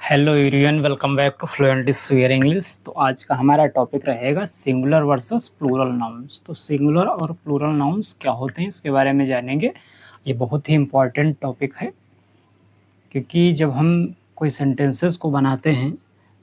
Hello everyone, welcome back to fluent speaker English. तो आज का हमारा टॉपिक रहेगा सिंगुलर वर्सेस प्लूरल नाउन्स। तो सिंगुलर और प्लूरल नाउन्स क्या होते हैं इसके बारे में जानेंगे। ये बहुत ही इम्पॉर्टेंट टॉपिक है क्योंकि जब हम कोई सेंटेंसेस को बनाते हैं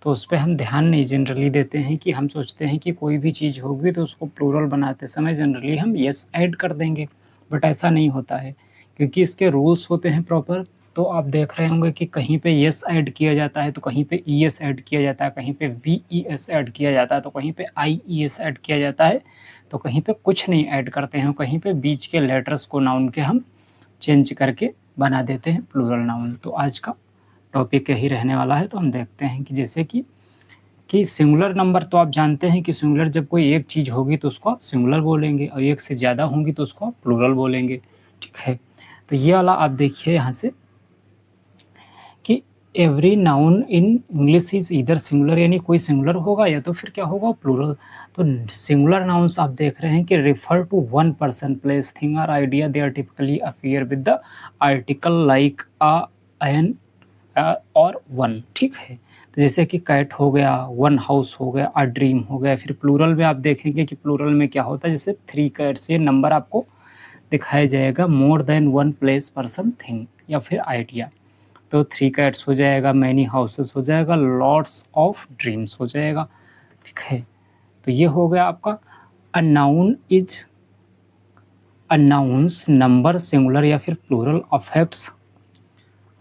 तो उस पर हम ध्यान नहीं जनरली देते हैं कि हम सोचते हैं कि कोई भी चीज़ होगी तो उसको प्लूरल बनाते समय जनरली हम यस ऐड कर देंगे, बट ऐसा नहीं होता है क्योंकि इसके रूल्स होते हैं प्रॉपर। तो आप देख रहे होंगे कि कहीं पे यस ऐड किया जाता है तो कहीं पे ई एस ऐड किया जाता है, कहीं पे वी ई एस ऐड किया जाता है तो कहीं पे आई ई एस ऐड किया जाता है, तो कहीं पे कुछ नहीं ऐड करते हैं, कहीं पे बीच के लेटर्स को नाउन के हम चेंज करके बना देते हैं प्लूरल नाउन। तो आज का टॉपिक यही रहने वाला है। तो हम देखते हैं कि जैसे कि सिंगुलर नंबर, तो आप जानते हैं कि सिंगुलर जब कोई एक चीज़ होगी तो उसको आप सिंगुलर बोलेंगे और एक से ज़्यादा होंगी तो उसको आप प्लूरल बोलेंगे, ठीक है। तो ये वाला आप देखिए यहाँ से कि every noun in English is इधर सिंगुलर, यानी कोई सिंगुलर होगा या तो फिर क्या होगा प्लूरल। तो सिंगुलर नाउन्स आप देख रहे हैं कि refer to one person, place, thing और idea. They are typically appear with the article like a, an और वन, ठीक है। तो जैसे कि कैट हो गया, वन हाउस हो गया, अ ड्रीम हो गया। फिर प्लूरल में आप देखेंगे कि प्लूरल में क्या होता है, जैसे थ्री कैट्स, ये नंबर आपको दिखाया जाएगा, more than one place, person, thing या फिर आइडिया। तो थ्री कैट्स हो जाएगा, मैनी हाउसेस हो जाएगा, लॉट्स ऑफ ड्रीम्स हो जाएगा, ठीक है। तो ये हो गया आपका a noun is, a nouns number singular या फिर प्लूरल अफेक्ट्स।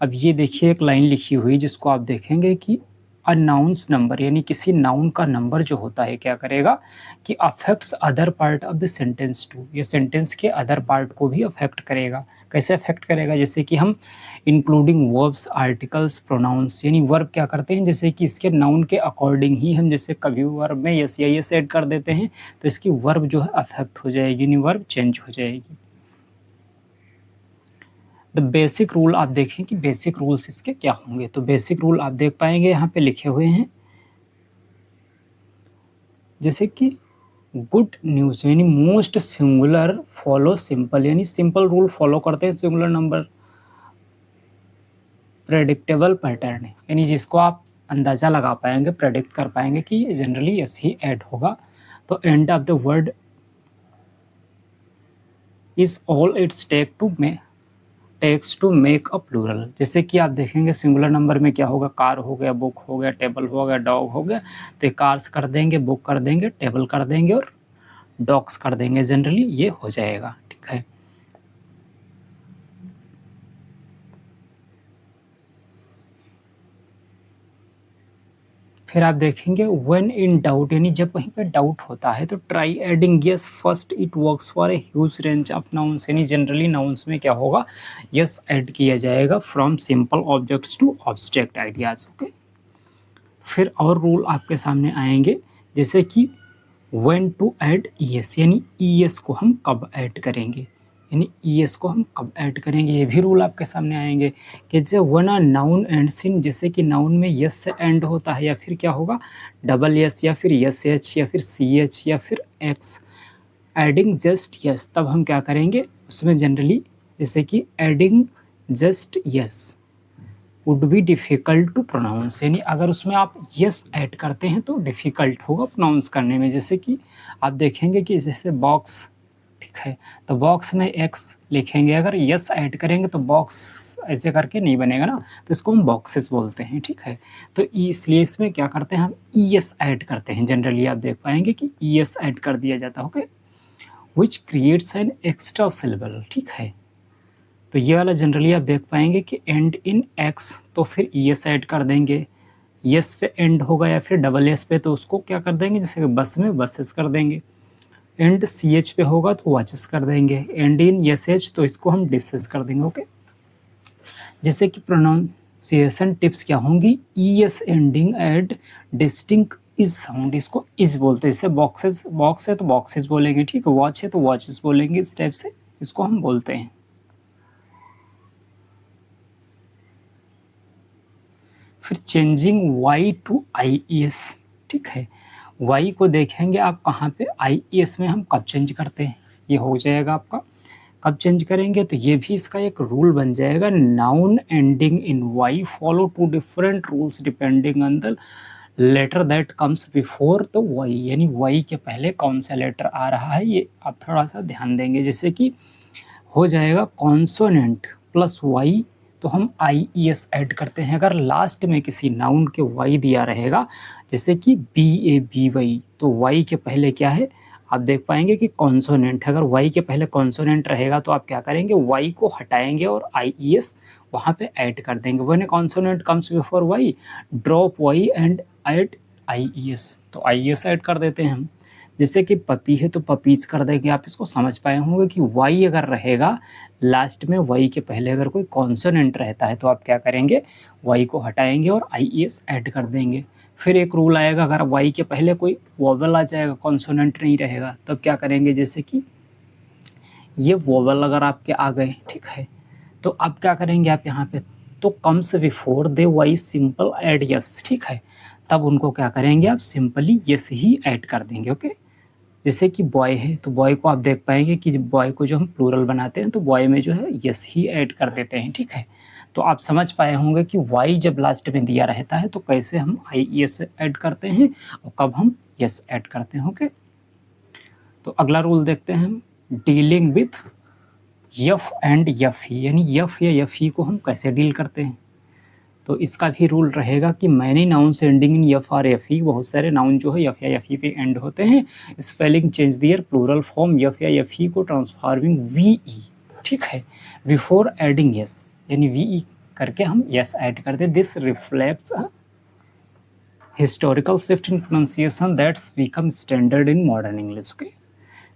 अब ये देखिए एक लाइन लिखी हुई जिसको आप देखेंगे कि अनाउंस नंबर, यानी किसी नाउन का नंबर जो होता है क्या करेगा कि affects other part of the sentence too, ये सेंटेंस के अदर पार्ट को भी अफेक्ट करेगा। कैसे अफेक्ट करेगा, जैसे कि हम इंक्लूडिंग वर्ब्स, आर्टिकल्स, प्रोनाउंस, यानी वर्ब क्या करते हैं, जैसे कि इसके नाउन के अकॉर्डिंग ही हम जैसे कभी वर्ब में यस या यस ऐड कर देते हैं तो इसकी वर्ब जो है अफेक्ट हो जाएगी, यानी वर्ब चेंज हो जाएगी। द बेसिक रूल आप देखें कि बेसिक रूल्स इसके क्या होंगे। तो बेसिक रूल आप देख पाएंगे यहाँ पे लिखे हुए हैं, जैसे कि गुड न्यूज यानी मोस्ट सिंगुलर फॉलो सिंपल, यानी सिंपल रूल फॉलो करते हैं सिंगुलर नंबर। प्रेडिक्टेबल पैटर्न है, यानी जिसको आप अंदाजा लगा पाएंगे, प्रेडिक्ट कर पाएंगे कि ये जनरली ऐसे ही ऐड होगा। तो end of the word is all it's takes to make a plural. जैसे कि आप देखेंगे सिंगुलर नंबर में क्या होगा, कार हो गया, बुक हो गया, टेबल हो गया, डॉग हो गया। तो कार्स कर देंगे, बुक कर देंगे, टेबल कर देंगे और डॉग्स कर देंगे, जनरली ये हो जाएगा, ठीक है। फिर आप देखेंगे व्हेन इन डाउट, यानी जब कहीं पे डाउट होता है तो try adding s first, it works for a huge range of nouns, यानी जनरली नाउन्स में क्या होगा, यस ऐड किया जाएगा from simple objects to abstract ideas, okay. फिर और रूल आपके सामने आएंगे, जैसे कि व्हेन टू ऐड ईएस, यानी ईएस को हम कब ऐड करेंगे, यानी ईएस को हम कब ऐड करेंगे, ये भी रूल आपके सामने आएंगे कि जब one a noun ends in, जैसे कि नाउन में यस से एंड होता है या फिर क्या होगा डबल यस या फिर यस एच या फिर सी एच या फिर एक्स, एडिंग जस्ट यस, तब हम क्या करेंगे उसमें जनरली, जैसे कि adding just s would be difficult to pronounce, यानी अगर उसमें आप यस ऐड करते हैं तो डिफ़िकल्ट होगा प्रोनाउंस करने में। जैसे कि आप देखेंगे कि जैसे बॉक्स, ठीक है, तो बॉक्स में एक्स लिखेंगे, अगर यस ऐड करेंगे तो बॉक्स ऐसे करके नहीं बनेगा ना, तो इसको हम बॉक्सेस बोलते हैं, ठीक है। तो इसलिए इसमें क्या करते हैं हम ई एस ऐड करते हैं, जनरली आप देख पाएंगे कि ई एस ऐड कर दिया जाता है, okay, which creates an extra syllable, ठीक है। तो ये वाला जनरली आप देख पाएंगे कि एंड इन एक्स, तो फिर ई एस ऐड कर देंगे, यस पे एंड होगा या फिर डबल एस पे तो उसको क्या कर देंगे, जैसे कि बस में बसेस कर देंगे। एंड सी एच पे होगा तो वॉचेस कर देंगे, एंड इन एस एच तो इसको हम डिसेस कर देंगे, ओके। जैसे कि प्रोनाउंसिएशन टिप्स क्या होंगी, E S ending add distinct is sound, इसको इज बोलते हैं। जैसे बॉक्सेस, बॉक्स है तो बॉक्सेस बोलेंगे, ठीक है, वॉच है तो वॉचेस बोलेंगे, इस टाइप से इसको हम बोलते हैं। फिर changing Y to I E S, ठीक है, वाई को देखेंगे आप कहाँ पे, आई ई एस में हम कब चेंज करते हैं, ये हो जाएगा आपका कब चेंज करेंगे, तो ये भी इसका एक रूल बन जाएगा, noun ending in Y follow two different rules depending on the letter that comes before the Y, यानी वाई के पहले कौन सा लेटर आ रहा है ये आप थोड़ा सा ध्यान देंगे। जैसे कि हो जाएगा कॉन्सोनेंट प्लस वाई, तो हम आई ई एस ऐड करते हैं। अगर लास्ट में किसी नाउन के वाई दिया रहेगा, जैसे कि बी ए बी वाई, तो वाई के पहले क्या है, आप देख पाएंगे कि कॉन्सोनेंट है। अगर वाई के पहले कॉन्सोनेंट रहेगा तो आप क्या करेंगे, वाई को हटाएंगे और आई ई एस वहाँ पे ऐड कर देंगे। When a consonant comes before Y, drop Y and add I E S, तो आई ई एस ऐड कर देते हैं हम। जैसे कि पपी है तो पपीज कर देंगे। आप इसको समझ पाए होंगे कि वाई अगर रहेगा लास्ट में, वाई के पहले अगर कोई कॉन्सोनेंट रहता है तो आप क्या करेंगे, वाई को हटाएंगे और आई ई एस ऐड कर देंगे। फिर एक रूल आएगा, अगर वाई के पहले कोई वोवेल आ जाएगा, कॉन्सोनेंट नहीं रहेगा, तब क्या करेंगे, जैसे कि ये वोवेल अगर आपके आ गए, ठीक है, तो अब क्या करेंगे आप यहाँ पे, तो comes before the Y simple add S, ठीक है, तब उनको क्या करेंगे आप सिंपली यस ही ऐड कर देंगे। ओके, जैसे कि बॉय है तो बॉय को आप देख पाएंगे कि बॉय को जो हम प्लूरल बनाते हैं तो बॉय में जो है यस ही ऐड कर देते हैं, ठीक है। तो आप समझ पाए होंगे कि वाई जब लास्ट में दिया रहता है तो कैसे हम आई एस ऐड करते हैं और कब हम यस ऐड करते हैं। ओके, तो अगला रूल देखते हैं हम, dealing with if and if ही, यानी यफ या यफ ही को हम कैसे डील करते हैं। तो इसका भी रूल रहेगा कि many nouns ending in F R F E, बहुत सारे नाउन जो है यफ या यफ ई पे एंड होते हैं। स्पेलिंग चेंज दियर प्लूरल फॉर्म यफ या यफ ई को ट्रांसफॉर्मिंग वी ई, ठीक है, बिफोर एडिंग यस, यानी वी ई करके हम यस ऐड करते। This reflects historical shift in pronunciation that's become standard in modern English. Okay,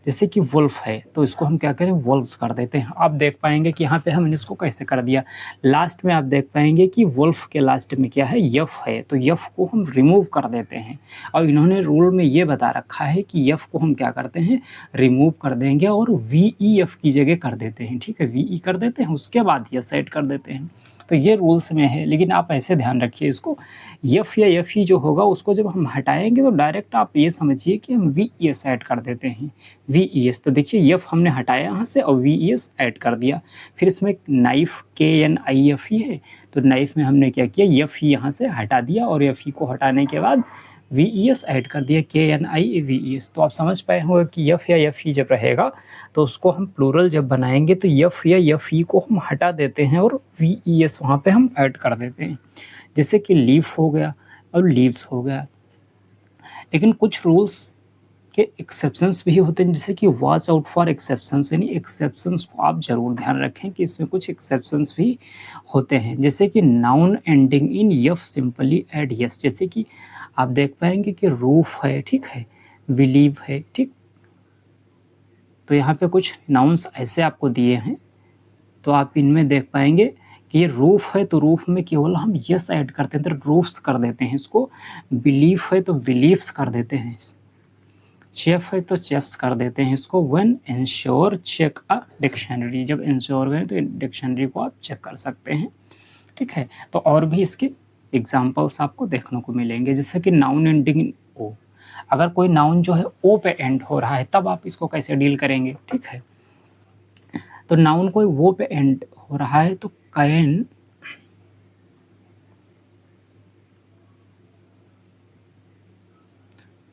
जैसे कि वुल्फ है तो इसको हम क्या करें, वुल्फ्स कर देते हैं। आप देख पाएंगे कि यहाँ पे हमने इसको कैसे कर दिया, लास्ट में आप देख पाएंगे कि वुल्फ के लास्ट में क्या है, यफ है, तो यफ को हम रिमूव कर देते हैं। और इन्होंने रूल में ये बता रखा है कि यफ को हम क्या करते हैं, रिमूव कर देंगे और वी ई एफ की जगह कर देते हैं, ठीक है, वी ई कर देते हैं, उसके बाद यस ऐड कर देते हैं। तो ये रूल्स में है, लेकिन आप ऐसे ध्यान रखिए इसको, यफ या यफ ही जो होगा उसको जब हम हटाएंगे तो डायरेक्ट आप ये समझिए कि हम वी ई एस ऐड कर देते हैं, वी ई एस। तो देखिए यफ हमने हटाया यहाँ से और वी ई एस ऐड कर दिया। फिर इसमें नाइफ के एन आई एफ ही है, तो नाइफ में हमने क्या किया, यफ ही यहाँ से हटा दिया और यफ ही को हटाने के बाद वी ई एस ऐड कर दिया, के एन आई वी ई एस। तो आप समझ पाए होंगे कि यफ या यफ ही जब रहेगा तो उसको हम प्लूरल जब बनाएंगे तो यफ या यफ ही को हम हटा देते हैं और वी ई एस वहाँ पे हम ऐड कर देते हैं। जैसे कि लीफ हो गया और लीव्स हो गया। लेकिन कुछ रूल्स के एक्सेप्शंस भी होते हैं, जैसे कि वॉच आउट फॉर एक्सेप्शंस, यानी एक्सेप्शंस को आप जरूर ध्यान रखें कि इसमें कुछ एक्सेप्शंस भी होते हैं। जैसे कि नाउन एंडिंग इन यफ सिंपली ऐड यस, जैसे कि आप देख पाएंगे कि रूफ है, ठीक है, बिलीव है, ठीक, तो यहाँ पे कुछ नाउन्स ऐसे आपको दिए हैं, तो आप इनमें देख पाएंगे कि ये रूफ है तो रूफ में केवल हम यस ऐड करते हैं, तो रूफ्स कर देते हैं इसको। बिलीफ है तो बिलीफ्स कर देते हैं। चेफ है तो चेफ्स कर देते हैं इसको। When unsure check a dictionary, जब इंश्योर गए तो डिक्शनरी को आप चेक कर सकते हैं, ठीक है। तो और भी इसके एग्जाम्पल्स आपको देखने को मिलेंगे, जैसे कि नाउन एंडिंग इन ओ, अगर कोई नाउन जो है ओ पे एंड हो रहा है तब आप इसको कैसे डील करेंगे, ठीक है। तो नाउन कोई वो पे एंड हो रहा है तो कैन,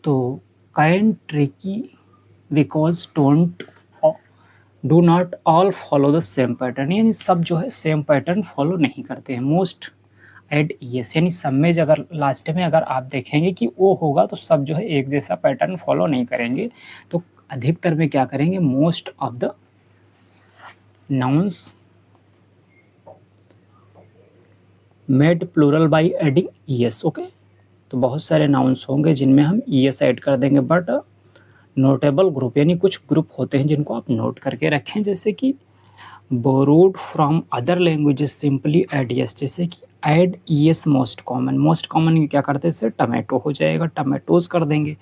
तो can tricky because don't do not all follow the same pattern, यानी सब जो है सेम पैटर्न फॉलो नहीं करते हैं। मोस्ट एड यस, यानी सब में अगर लास्ट में अगर आप देखेंगे कि ओ होगा तो सब जो है एक जैसा पैटर्न फॉलो नहीं करेंगे, तो अधिकतर में क्या करेंगे, most of the nouns made plural by adding E S. Okay, तो बहुत सारे नाउन्स होंगे जिनमें हम ई एस ऐड कर देंगे, बट नोटेबल ग्रुप, यानी कुछ ग्रुप होते हैं जिनको आप नोट करके रखें, जैसे कि borrowed from other languages simply add yes, जैसे कि add E S most common, most common क्या करते हैं, इससे टमाटो हो जाएगा, टमाटोज कर देंगे।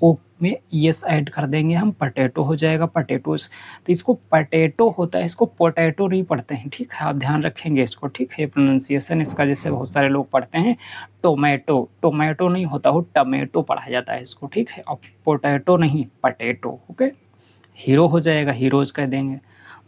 ओ में ई एस ऐड कर देंगे हम, पटेटो हो जाएगा, पटेटोज। तो इसको पटेटो होता है, इसको पोटैटो नहीं पढ़ते हैं, ठीक है, आप ध्यान रखेंगे इसको, ठीक है। प्रोनाउंसिएशन इसका जैसे बहुत सारे लोग पढ़ते हैं टोमेटो, टोमेटो नहीं होता हो, टमेटो पढ़ा जाता है इसको, ठीक है, और पोटैटो नहीं, पटेटो। ओके, हीरो हो जाएगा, हीरोज कह देंगे।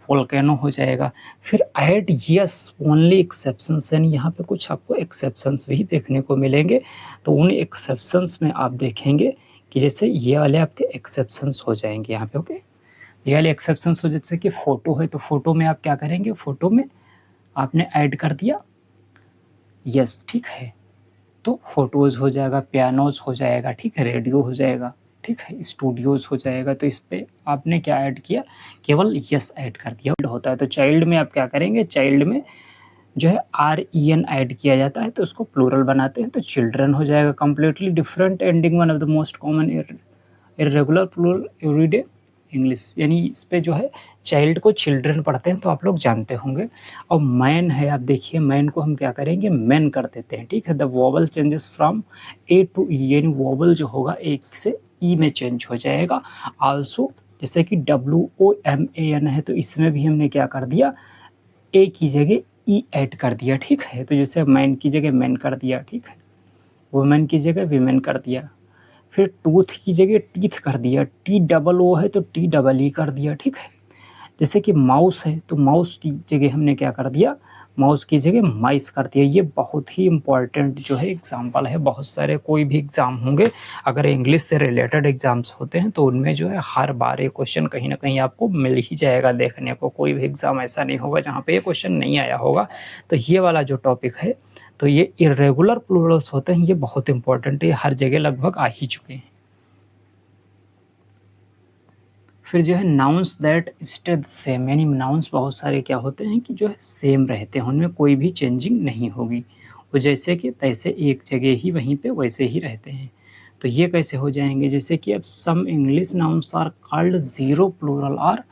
वोल्केनो हो जाएगा। फिर ऐड यस ओनली एक्सेप्शंस, यानी यहाँ पे कुछ आपको एक्सेप्शंस भी देखने को मिलेंगे। तो उन एक्सेप्शंस में आप देखेंगे कि जैसे ये वाले आपके एक्सेप्शंस हो जाएंगे यहाँ पे। ओके, ये वाले एक्सेप्शंस हो, जैसे कि फ़ोटो है तो फ़ोटो में आप क्या करेंगे, फ़ोटो में आपने ऐड कर दिया यस, ठीक है, तो फोटोज़ हो जाएगा, पियानोज़ हो जाएगा, ठीक है, रेडियो हो जाएगा, ठीक है, स्टूडियोज़ हो जाएगा। तो इस पे आपने क्या ऐड किया, केवल यस ऐड कर दिया होता है। तो चाइल्ड में आप क्या करेंगे, चाइल्ड में जो है REN ऐड किया जाता है तो उसको प्लूरल बनाते हैं, तो चिल्ड्रन हो जाएगा। Completely different ending, one of the most common irregular plural everyday English, यानी इस पे जो है चाइल्ड को चिल्ड्रन पढ़ते हैं तो आप लोग जानते होंगे। और मैन है, आप देखिए मैन को हम क्या करेंगे, मैन कर देते हैं, ठीक है। The vowel changes from A to E, यानी वोवल जो होगा एक से ई में चेंज हो जाएगा। आल्सो जैसे कि WOMAN है तो इसमें भी हमने क्या कर दिया, ए की जगह ई ऐड कर दिया, ठीक है। तो जैसे मैन की जगह मैन कर दिया, ठीक है, वुमेन की जगह वीमेन कर दिया। फिर टूथ की जगह टीथ कर दिया, TOO है तो TEE कर दिया, ठीक है। जैसे कि माउस है तो माउस की जगह हमने क्या कर दिया, माउस की जगह माइस कर दिया। ये बहुत ही इम्पॉर्टेंट जो है एग्जाम्पल है। बहुत सारे कोई भी एग्ज़ाम होंगे, अगर इंग्लिश से रिलेटेड एग्ज़ाम्स होते हैं तो उनमें जो है हर बार ये क्वेश्चन कहीं ना कहीं आपको मिल ही जाएगा देखने को। कोई भी एग्ज़ाम ऐसा नहीं होगा जहाँ पे ये क्वेश्चन नहीं आया होगा। तो ये वाला जो टॉपिक है, तो ये इर्रेगुलर प्लूरल्स होते हैं, ये बहुत इंपॉर्टेंट है, ये हर जगह लगभग आ ही चुके हैं। फिर जो है nouns that stay the same, यानी नाउन्स बहुत सारे क्या होते हैं कि जो है सेम रहते हैं, उनमें कोई भी चेंजिंग नहीं होगी, वो जैसे कि तैसे एक जगह ही वहीं पे वैसे ही रहते हैं। तो ये कैसे हो जाएंगे, जैसे कि अब some English nouns are called zero plural or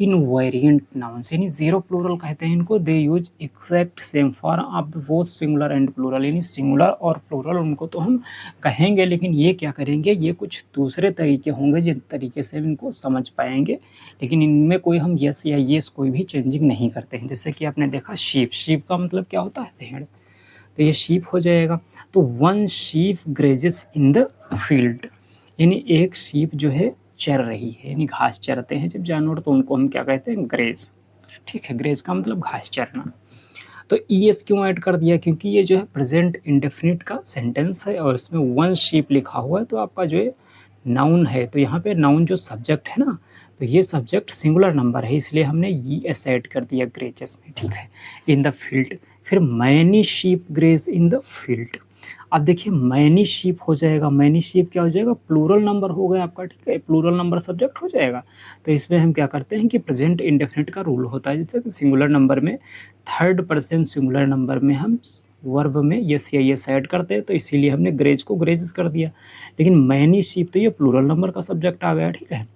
invariant nouns, यानी जीरो प्लूरल कहते हैं इनको। They use exact same form of both singular and plural, यानी सिंगुलर और प्लूरल उनको तो हम कहेंगे, लेकिन ये क्या करेंगे, ये कुछ दूसरे तरीके होंगे जिन तरीके से इनको समझ पाएंगे, लेकिन इनमें कोई हम यस या येस कोई भी चेंजिंग नहीं करते हैं। जैसे कि आपने देखा शीप, शीप का मतलब क्या होता है, भेड़, तो ये शीप हो जाएगा। तो one sheep grazes in the field, यानी एक शीप जो है चर रही है, यानी घास चरते हैं जब जानवर, तो उनको हम क्या कहते हैं, ग्रेज, ठीक है। ग्रेज का मतलब घास चरना। तो ES क्यों ऐड कर दिया, क्योंकि ये जो है प्रेजेंट इंडेफिनिट का सेंटेंस है और इसमें वन शीप लिखा हुआ है, तो आपका जो है नाउन है, तो यहाँ पे नाउन जो सब्जेक्ट है ना, तो ये सब्जेक्ट सिंगुलर नंबर है, इसलिए हमने ES ऐड कर दिया ग्रेजेस में, ठीक है, इन द फील्ड। फिर many sheep graze in the field. अब देखिए मैनी शीप हो जाएगा, मैनी शीप क्या हो जाएगा, प्लूरल नंबर हो गया आपका, ठीक है, प्लूरल नंबर सब्जेक्ट हो जाएगा। तो इसमें हम क्या करते हैं कि प्रेजेंट इंडेफिनिट का रूल होता है, जैसे कि सिंगुलर नंबर में थर्ड पर्सन सिंगुलर नंबर में हम वर्ब में यस या यस ऐड करते हैं, तो इसीलिए हमने ग्रेज को ग्रेजेस कर दिया। लेकिन मैनी शीप तो ये प्लूरल नंबर का सब्जेक्ट आ गया, ठीक है।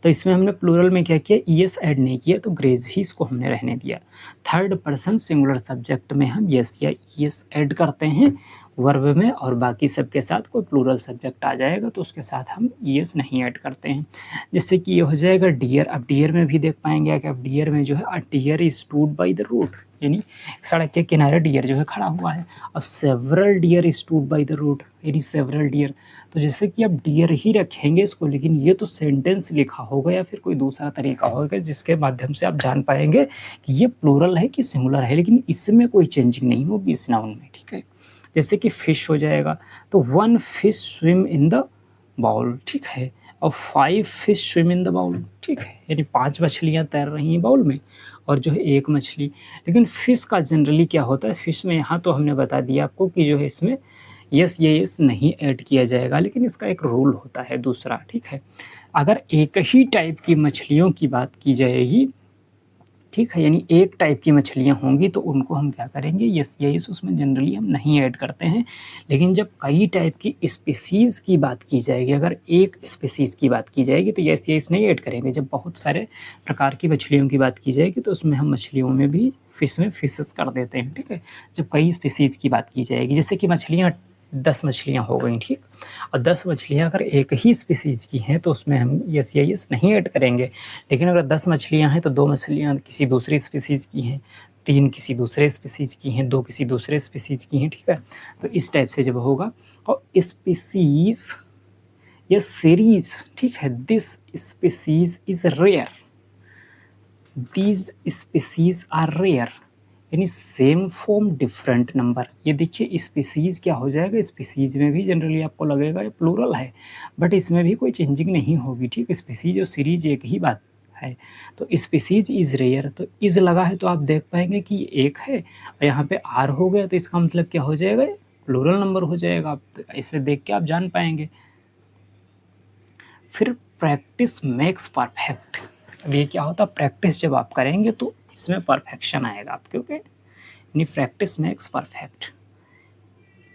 तो इसमें हमने प्लूरल में क्या किया, ES ऐड नहीं किया, तो ग्रेज ही इसको हमने रहने दिया। थर्ड पर्सन सिंगुलर सब्जेक्ट में हम यस या ES ऐड करते हैं वर्ब में, और बाकी सबके साथ कोई प्लूरल सब्जेक्ट आ जाएगा तो उसके साथ हम ES नहीं ऐड करते हैं। जैसे कि ये हो जाएगा डियर। अब डियर में भी देख पाएंगे कि अब डियर में जो है deer is stood by the road, यानी सड़क के किनारे डियर जो है खड़ा हुआ है। और several deer is stood by the road, यानी सेवरल डियर। तो जैसे कि अब डियर ही रखेंगे इसको, लेकिन ये तो सेंटेंस लिखा होगा या फिर कोई दूसरा तरीका होगा जिसके माध्यम से आप जान पाएंगे कि ये प्लूरल है कि सिंगुलर है, लेकिन इसमें कोई चेंजिंग नहीं होगी इस नाउन में, ठीक है। जैसे कि फिश हो जाएगा, तो one fish swim in the bowl, ठीक है, और 5 fish swim in the bowl, ठीक है, यानी 5 मछलियाँ तैर रही हैं बाउल में और जो है एक मछली। लेकिन फिश का जनरली क्या होता है, फिश में यहाँ तो हमने बता दिया आपको कि जो है इसमें यस ये यस नहीं ऐड किया जाएगा, लेकिन इसका एक रूल होता है दूसरा, ठीक है। अगर एक ही टाइप की मछलियों की बात की जाएगी, ठीक है, यानी एक टाइप की मछलियाँ होंगी तो उनको हम क्या करेंगे, यस या यस उसमें जनरली हम नहीं ऐड करते हैं। लेकिन जब कई टाइप की स्पीसीज़ की बात की जाएगी, अगर एक स्पीसीज़ की बात की जाएगी तो यस या यस नहीं ऐड करेंगे। जब बहुत सारे प्रकार की मछलियों की बात की जाएगी तो उसमें हम मछलियों में भी फिश में फिशेस कर देते हैं, ठीक है। जब कई स्पीसीज़ की बात की जाएगी, जैसे कि मछलियाँ 10 मछलियाँ हो गई, ठीक, और 10 मछलियाँ अगर एक ही स्पीसीज़ की हैं तो उसमें हम यस या यस नहीं ऐड करेंगे। लेकिन अगर 10 मछलियाँ हैं तो 2 मछलियाँ किसी दूसरी स्पीसीज़ की हैं, 3 किसी दूसरे स्पीसीज़ की हैं, 2 किसी दूसरे स्पीसीज़ की हैं, ठीक है। तो इस टाइप से जब होगा, और स्पीसीज़ या सीरीज़, ठीक है, this species is rare, these species are rare, यानी सेम फॉर्म डिफरेंट नंबर। ये देखिए स्पीसीज क्या हो जाएगा, स्पीसीज में भी जनरली आपको लगेगा ये प्लूरल है, बट इसमें भी कोई चेंजिंग नहीं होगी, ठीक। स्पीसीज और सीरीज एक ही बात है। तो स्पीसीज इज रेयर, तो इज लगा है तो आप देख पाएंगे कि ये एक है, और यहाँ पे आर हो गया तो इसका मतलब क्या हो जाएगा, ये प्लूरल नंबर हो जाएगा। आप तो ऐसे देख के आप जान पाएंगे। फिर प्रैक्टिस मेक्स परफेक्ट। अब ये क्या होता है, प्रैक्टिस जब आप करेंगे तो इसमें परफेक्शन आएगा आपके, ओके। यानी practice makes perfect.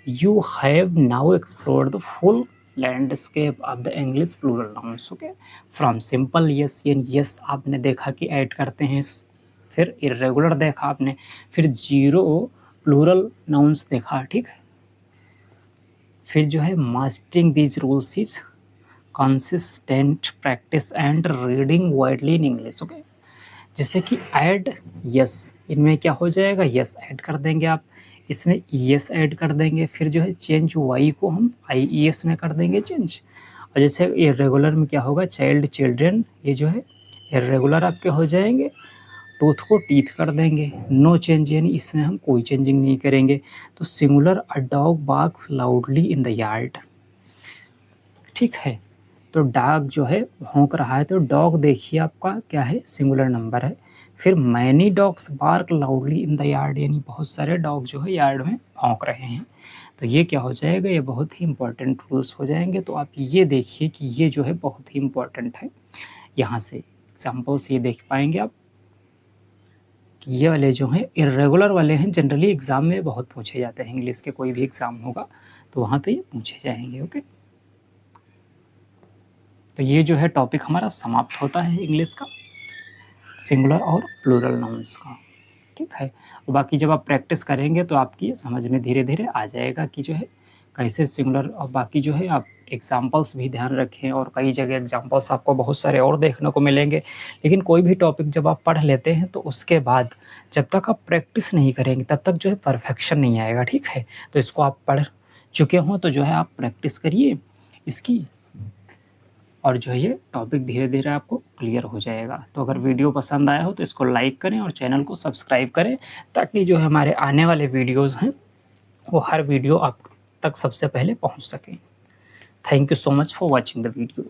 You have now explored the full landscape of the English plural nouns, okay. From simple S, यानी यस आपने देखा कि ऐड करते हैं, फिर इरेगुलर देखा आपने, फिर जीरो प्लूरल नाउन्स देखा, ठीक है। फिर जो है mastering these rules is consistent practice and reading widely in English, okay. जैसे कि ऐड यस, इनमें क्या हो जाएगा, यस ऐड कर देंगे आप, इसमें यस ऐड कर देंगे, फिर जो है चेंज वाई को हम आई ई एस में कर देंगे चेंज। और जैसे इरेगुलर में क्या होगा, चाइल्ड चिल्ड्रेन, ये जो है इरेगुलर आपके हो जाएंगे, टूथ को टीथ कर देंगे, नो चेंज, यानी इसमें हम कोई चेंजिंग नहीं करेंगे। तो singular a dog barks loudly in the yard, ठीक है। तो डॉग जो है भौंक रहा है, तो डॉग देखिए आपका क्या है, सिंगुलर नंबर है। फिर many dogs bark loudly in the yard, यानी बहुत सारे डॉग जो है यार्ड में भौंक रहे हैं। तो ये क्या हो जाएगा, ये बहुत ही इंपॉर्टेंट रूल्स हो जाएंगे। तो आप ये देखिए कि ये जो है बहुत ही इंपॉर्टेंट है। यहाँ से एग्जाम्पल्स ये देख पाएंगे आप कि ये वाले जो हैं इरेगुलर वाले हैं, जनरली एग्जाम में बहुत पूछे जाते हैं, इंग्लिश के कोई भी एग्जाम होगा तो वहाँ पे ये पूछे जाएंगे, ओके। तो ये जो है टॉपिक हमारा समाप्त होता है इंग्लिश का, सिंगुलर और प्लूरल नाउन्स का, ठीक है। और बाकी जब आप प्रैक्टिस करेंगे तो आपकी समझ में धीरे धीरे आ जाएगा कि जो है कैसे सिंगुलर, और बाकी जो है आप एग्जाम्पल्स भी ध्यान रखें, और कई जगह एग्जाम्पल्स आपको बहुत सारे और देखने को मिलेंगे। लेकिन कोई भी टॉपिक जब आप पढ़ लेते हैं तो उसके बाद जब तक आप प्रैक्टिस नहीं करेंगे तब तक जो है परफेक्शन नहीं आएगा, ठीक है। तो इसको आप पढ़ चुके हों तो जो है आप प्रैक्टिस करिए इसकी, और जो है ये टॉपिक धीरे धीरे आपको क्लियर हो जाएगा। तो अगर वीडियो पसंद आया हो तो इसको लाइक करें और चैनल को सब्सक्राइब करें, ताकि जो है हमारे आने वाले वीडियोज़ हैं वो हर वीडियो आप तक सबसे पहले पहुंच सकें। Thank you so much for watching the video.